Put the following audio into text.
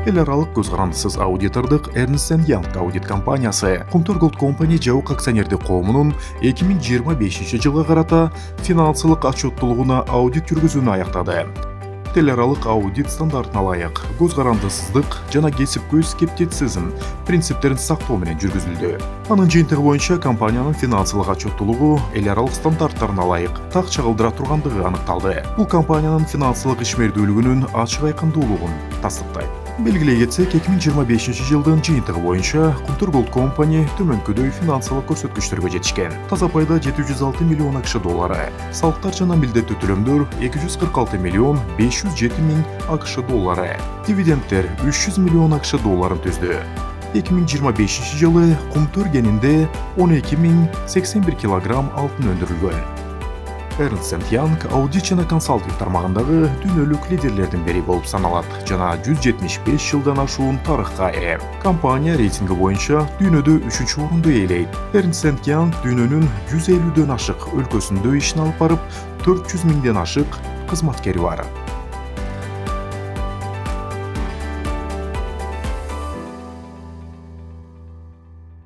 эл аралык көз карандысыз аудитордук Ernst & Young аудит компаниясы Kumtor Gold Company жабык акционердик коомунун 2025 жылга карата финансылык отчеттуулугуна аудит жүргүзүүнү аяктады. Эл аралык аудит стандартына ылайык көз карандысыздык жана кесипкөй скептицизм принциптерин сактоо менен жүргүзүлдү. Анын жыйынтыгы боюнча компаниянын финансылык отчеттуулугу эл аралык стандарттарына ылайык так чагылдыра тургандыгы аныкталды. Бул компаниянын финансылык ишмердүүлүгүнүн ачык айкындуулугун тастыктайт. Белгилей кетсек, 2025 жылдын жыйынтыгы боюнча Kumtor Gold Company төмөнкүдөй финансылык көрсөткүчтөргө жетишкен. Таза пайда 706 миллион акш доллары, салыктар жана милдеттүү төлөмдөр 246 миллион 507 миң акш доллары, дивидендтер 300 миллион акш долларын түздү. 2025 жылы Kumtor кенинде 12.081 килограмм алтын өндүрүлгөн. Ernst & Young аудит жана консалтинг тармагындагы дүйнөлүк лидерлердин бири болуп саналат жана 175 жылдан ашуун тарыхка ээ. Компания рейтинги боюнча дүйнөдө 3-чү орунду ээлейт. Ernst & Young дүйнөнүн 150дөн ашык өлкөсүндө ишин алып барып, 400 миңден ашык кызматкери бар.